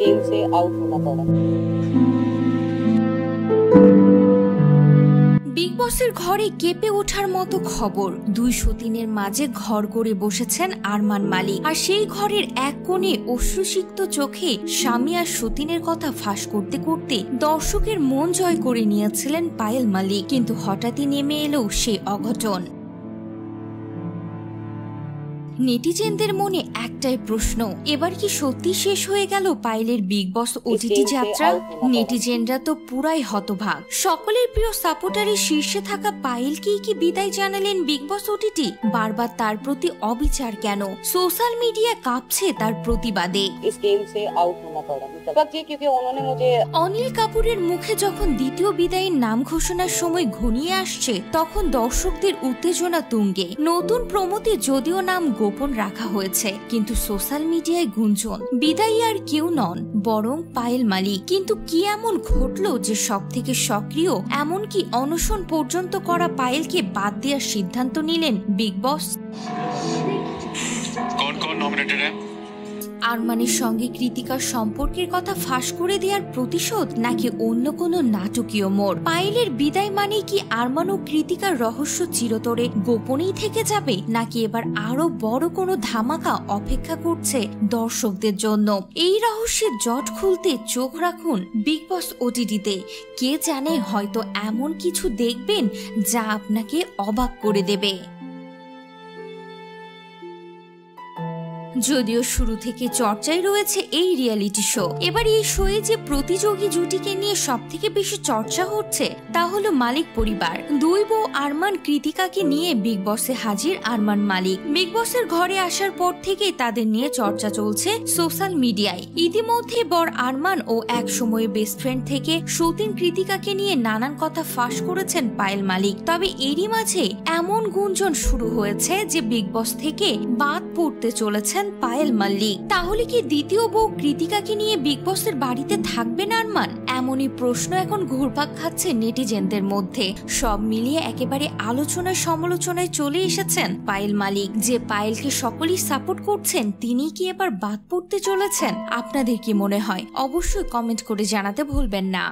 Game से out होना पड़ा। বিগ বসের ঘরে কেঁপে ওঠার মতো খবর। দুই সতীনের মাঝে ঘর করে বসেছেন আরমান মালিক, আর সেই ঘরের এক কোণে অশ্রুসিক্ত চোখে স্বামী আর সতীনের কথা ফাঁস করতে করতে দর্শকের মন জয় করে নিয়েছিলেন পায়েল মালিক। কিন্তু হঠাৎই নেমে এলো সেই অঘটন। নেটিজেনদের মনে একটাই প্রশ্ন, এবার কি সত্যি শেষ হয়ে গেল পায়েলের বিগ বস ওটিটি যাত্রা? নেটিজেনরা তো পুরাই হতভাগ। সকলের প্রিয় সাপোর্টারের শীর্ষে থাকা পায়েলকেই কি বিদায় জানালেন বিগ বস ওটিটি? বারবার তার প্রতি অবিচার কেন? সোশ্যাল মিডিয়া কাঁপছে তার প্রতিবাদে। অনিল কাপুরের মুখে যখন দ্বিতীয় বিদায়ের নাম ঘোষণার সময় ঘনিয়ে আসছে, তখন দর্শকদের উত্তেজনা তুঙ্গে। নতুন প্রমোতে যদিও নাম গোপন রাখা হয়েছে, কিন্তু সোশ্যাল মিডিয়ায় গুঞ্জন বিদায়ী আর কেউ নন, বরং পায়েল মালিক। কিন্তু কি এমন ঘটলো যে সব থেকে সক্রিয়, এমনকি অনশন পর্যন্ত করা পায়েলকে বাদ দেওয়ার সিদ্ধান্ত নিলেন বিগ বস? আরমানের সঙ্গে কৃতিকার সম্পর্কের কথা ফাঁস করে দেওয়ার প্রতিশোধ, নাকি অন্য কোনো নাটকীয় মোড়? পায়েলের বিদায় মানে কি আরমান ও কৃতিকার রহস্য চিরতরে গোপনেই থেকে যাবে, নাকি এবার আরো বড় কোনো ধামাকা অপেক্ষা করছে দর্শকদের জন্য? এই রহস্যের জট খুলতে চোখ রাখুন বিগ বস ওটিটিতে। কে জানে, হয়তো এমন কিছু দেখবেন যা আপনাকে অবাক করে দেবে। যদিও শুরু থেকে চর্চায় রয়েছে এই রিয়েলিটি শো, এবার এই শোয়ে যে প্রতিযোগী জুটিকে নিয়ে সব থেকে বেশি চর্চা হচ্ছে তা হলো মালিক পরিবার। দুই বউ আরমান কৃতিকাকে নিয়ে বিগ বসে হাজির আরমান মালিক। বিগ বসের ঘরে আসার পর থেকেই তাদের নিয়ে চর্চা চলছে সোশ্যাল মিডিয়ায়। ইতিমধ্যে বর আরমান ও এক সময়ে বেস্ট ফ্রেন্ড থেকে সতীন কৃতিকাকে নিয়ে নানান কথা ফাঁস করেছেন পায়েল মালিক। তবে এরই মাঝে এমন গুঞ্জন শুরু হয়েছে যে বিগ বস থেকে বাদ পড়তে চলেছেন পায়েল মালিক। তাহলে কি দ্বিতীয় বউ কৃতিকাকে নিয়ে বিগ বসের বাড়িতে থাকবেন আরমান? এমনই প্রশ্ন এখন ঘুরপাক খাচ্ছে নেটিজেনদের মধ্যে। সব মিলিয়ে একেবারে আলোচনায় সমালোচনায় চলে এসেছেন পায়েল মালিক। যে পায়েলকে সকলেই সাপোর্ট করছেন, তিনি কি এবার বাদ পড়তে চলেছেন? আপনাদের কি মনে হয়? অবশ্যই কমেন্ট করে জানাতে ভুলবেন না।